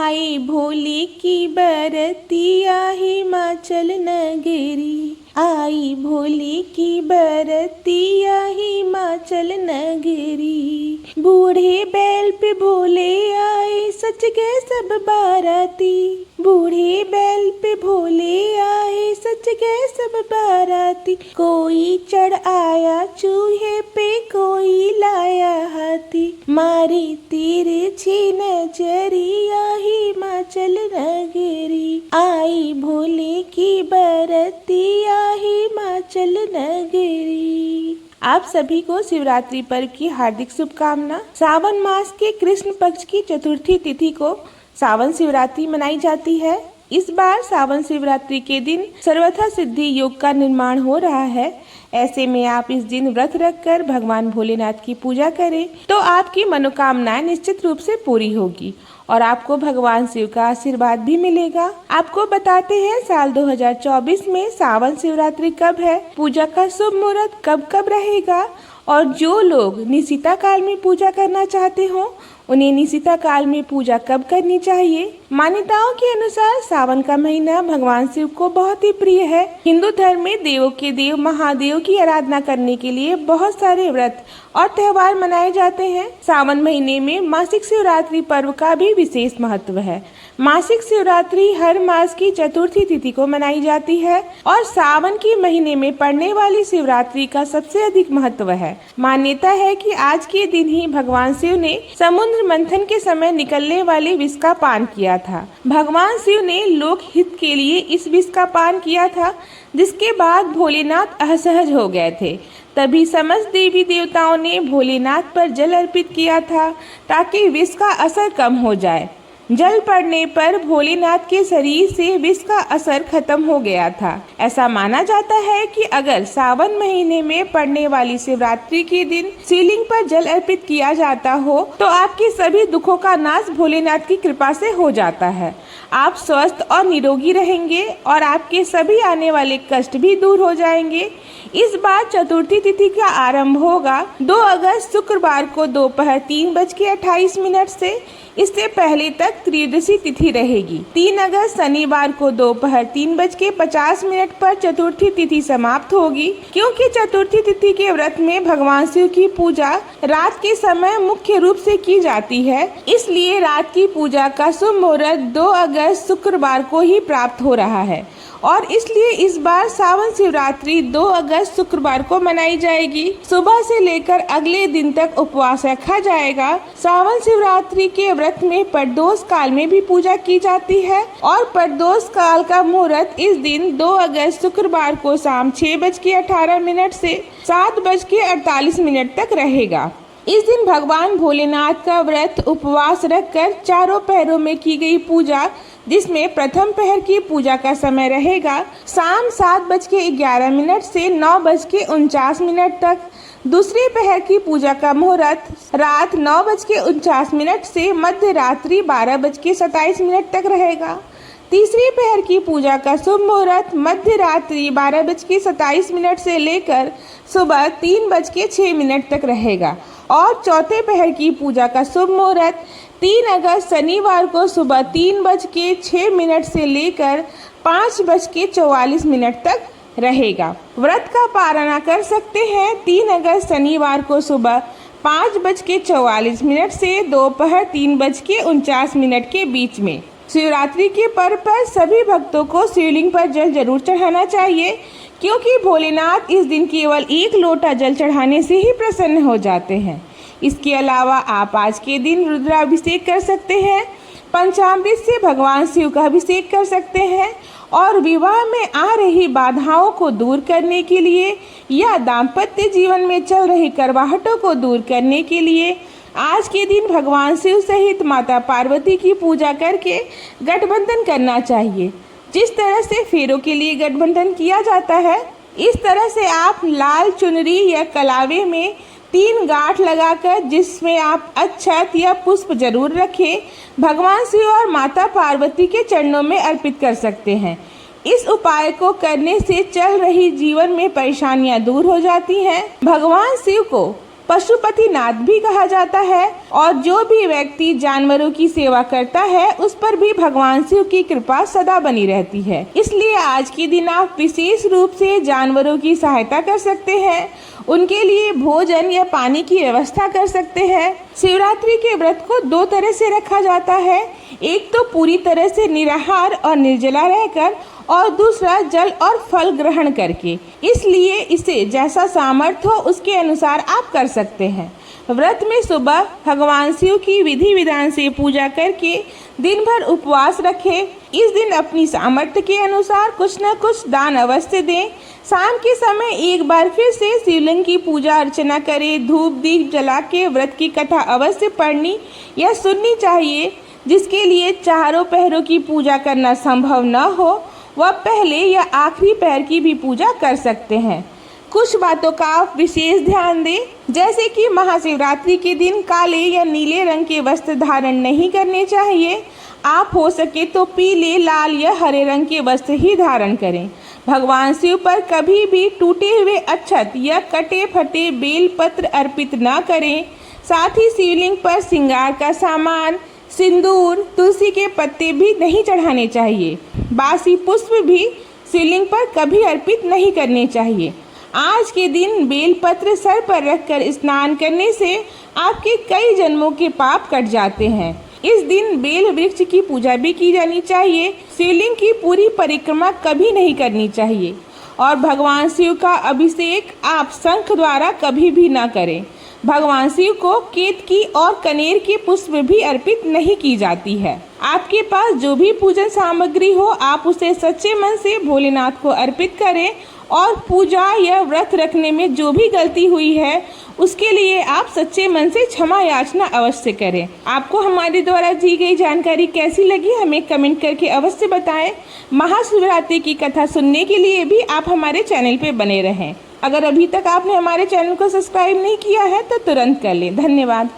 आई भोले की बरतिया हिमाचल नगरी, आई भोले की बरतिया हिमाचल नगरी। बूढ़े बैल पे भोले आए सच गए सब बाराती, बूढ़े बैल पे भोले आए सच गए सब बाराती। कोई चढ़ आया चूहे पे कोई लाया हाथी, मारी तिरछी नजरिया हिमाचल नगरी, आई भोले की बरतिया हिमाचल नगरी। आप सभी को शिवरात्रि पर्व की हार्दिक शुभकामना। सावन मास के कृष्ण पक्ष की चतुर्थी तिथि को सावन शिवरात्रि मनाई जाती है। इस बार सावन शिवरात्रि के दिन सर्वथा सिद्धि योग का निर्माण हो रहा है। ऐसे में आप इस दिन व्रत रखकर भगवान भोलेनाथ की पूजा करें तो आपकी मनोकामनाएं निश्चित रूप से पूरी होगी और आपको भगवान शिव का आशीर्वाद भी मिलेगा। आपको बताते हैं साल 2024 में सावन शिवरात्रि कब है, पूजा का शुभ मुहूर्त कब कब रहेगा और जो लोग निशिता काल में पूजा करना चाहते हो उन्हें निशिता काल में पूजा कब करनी चाहिए। मान्यताओं के अनुसार सावन का महीना भगवान शिव को बहुत ही प्रिय है। हिंदू धर्म में देवों के देव महादेव की आराधना करने के लिए बहुत सारे व्रत और त्योहार मनाए जाते हैं। सावन महीने में मासिक शिवरात्रि पर्व का भी विशेष महत्व है। मासिक शिवरात्रि हर मास की चतुर्थी तिथि को मनाई जाती है और सावन के महीने में पड़ने वाली शिवरात्रि का सबसे अधिक महत्व है। मान्यता है कि आज के दिन ही भगवान शिव ने समुद्र मंथन के समय निकलने वाले विष का पान किया था। भगवान शिव ने लोक हित के लिए इस विष का पान किया था, जिसके बाद भोलेनाथ असहज हो गए थे। तभी समस्त देवी देवताओं ने भोलेनाथ पर जल अर्पित किया था ताकि विष का असर कम हो जाए। जल पड़ने पर भोलेनाथ के शरीर से विष का असर खत्म हो गया था। ऐसा माना जाता है कि अगर सावन महीने में पड़ने वाली शिवरात्रि के दिन शिवलिंग पर जल अर्पित किया जाता हो तो आपके सभी दुखों का नाश भोलेनाथ की कृपा से हो जाता है। आप स्वस्थ और निरोगी रहेंगे और आपके सभी आने वाले कष्ट भी दूर हो जाएंगे। इस बार चतुर्थी तिथि का आरंभ होगा 2 अगस्त शुक्रवार को दोपहर 3:28 से। इससे पहले तक त्रयोदशी तिथि रहेगी। 3 अगस्त शनिवार को दोपहर 3:50 पर चतुर्थी तिथि समाप्त होगी। क्योंकि चतुर्थी तिथि के व्रत में भगवान शिव की पूजा रात के समय मुख्य रूप से की जाती है, इसलिए रात की पूजा का शुभ मुहूर्त 2 अगस्त शुक्रवार को ही प्राप्त हो रहा है और इसलिए इस बार सावन शिवरात्रि 2 अगस्त शुक्रवार को मनाई जाएगी। सुबह से लेकर अगले दिन तक उपवास रखा जाएगा। सावन शिवरात्रि के व्रत में प्रदोष काल में भी पूजा की जाती है और प्रदोष काल का मुहूर्त इस दिन 2 अगस्त शुक्रवार को शाम 6:18 से 7:48 तक रहेगा। इस दिन भगवान भोलेनाथ का व्रत उपवास रखकर चारों पहरों में की गई पूजा, जिसमें प्रथम पहर की पूजा का समय रहेगा शाम 7:11 से 9:49 तक। दूसरे पहर की पूजा का मुहूर्त रात 9:49 से मध्य रात्रि 12:27 तक रहेगा। तीसरी पहर की पूजा का शुभ मुहूर्त मध्य रात्रि 12:27 से लेकर सुबह 3:06 तक रहेगा और चौथे पहर की पूजा का शुभ मुहूर्त 3 अगस्त शनिवार को सुबह 3:06 से लेकर 5:44 तक रहेगा। व्रत का पारणा कर सकते हैं 3 अगस्त शनिवार को सुबह 5:44 से दोपहर 3:49 के बीच में। शिवरात्रि के पर्व पर सभी भक्तों को शिवलिंग पर जल जरूर चढ़ाना चाहिए, क्योंकि भोलेनाथ इस दिन केवल 1 लोटा जल चढ़ाने से ही प्रसन्न हो जाते हैं। इसके अलावा आप आज के दिन रुद्राभिषेक कर सकते हैं, पंचामृत से भगवान शिव का अभिषेक कर सकते हैं और विवाह में आ रही बाधाओं को दूर करने के लिए या दाम्पत्य जीवन में चल रही करवाहटों को दूर करने के लिए आज के दिन भगवान शिव सहित माता पार्वती की पूजा करके गठबंधन करना चाहिए। जिस तरह से फेरों के लिए गठबंधन किया जाता है, इस तरह से आप लाल चुनरी या कलावे में 3 गांठ लगाकर, जिसमें आप अक्षत या पुष्प जरूर रखें, भगवान शिव और माता पार्वती के चरणों में अर्पित कर सकते हैं। इस उपाय को करने से चल रही जीवन में परेशानियां दूर हो जाती हैं। भगवान शिव को पशुपतिनाथ भी कहा जाता है। और जो भी व्यक्ति जानवरों की सेवा करता है उस पर भी भगवान शिव की कृपा सदा बनी रहती है। इसलिए आज के दिन आप विशेष रूप से जानवरों की सहायता कर सकते हैं, उनके लिए भोजन या पानी की व्यवस्था कर सकते हैं। शिवरात्रि के व्रत को दो तरह से रखा जाता है, एक तो पूरी तरह से निराहार और निर्जला रहकर, और दूसरा जल और फल ग्रहण करके। इसलिए इसे जैसा सामर्थ्य हो उसके अनुसार आप कर सकते हैं। व्रत में सुबह भगवान शिव की विधि विधान से पूजा करके दिन भर उपवास रखें। इस दिन अपनी सामर्थ्य के अनुसार कुछ न कुछ दान अवश्य दें। शाम के समय एक बार फिर से शिवलिंग की पूजा अर्चना करें। धूप दीप जला के व्रत की कथा अवश्य पढ़नी या सुननी चाहिए। जिसके लिए चारों पहरों की पूजा करना संभव न हो वह पहले या आखिरी पहर की भी पूजा कर सकते हैं। कुछ बातों का आप विशेष ध्यान दें, जैसे कि महाशिवरात्रि के दिन काले या नीले रंग के वस्त्र धारण नहीं करने चाहिए। आप हो सके तो पीले, लाल या हरे रंग के वस्त्र ही धारण करें। भगवान शिव पर कभी भी टूटे हुए अक्षत या कटे फटे बेल पत्र अर्पित न करें। साथ ही शिवलिंग पर श्रृंगार का सामान, सिंदूर, तुलसी के पत्ते भी नहीं चढ़ाने चाहिए। बासी पुष्प भी शिवलिंग पर कभी अर्पित नहीं करने चाहिए। आज के दिन बेलपत्र सर पर रखकर स्नान करने से आपके कई जन्मों के पाप कट जाते हैं। इस दिन बेल वृक्ष की पूजा भी की जानी चाहिए। शिवलिंग की पूरी परिक्रमा कभी नहीं करनी चाहिए और भगवान शिव का अभिषेक आप शंख द्वारा कभी भी न करें। भगवान शिव को केतकी और कनेर के पुष्प भी अर्पित नहीं की जाती है। आपके पास जो भी पूजन सामग्री हो आप उसे सच्चे मन से भोलेनाथ को अर्पित करें और पूजा या व्रत रखने में जो भी गलती हुई है उसके लिए आप सच्चे मन से क्षमा याचना अवश्य करें। आपको हमारे द्वारा दी गई जानकारी कैसी लगी हमें कमेंट करके अवश्य बताएं। महाशिवरात्रि की कथा सुनने के लिए भी आप हमारे चैनल पे बने रहें। अगर अभी तक आपने हमारे चैनल को सब्सक्राइब नहीं किया है तो तुरंत कर लें। धन्यवाद।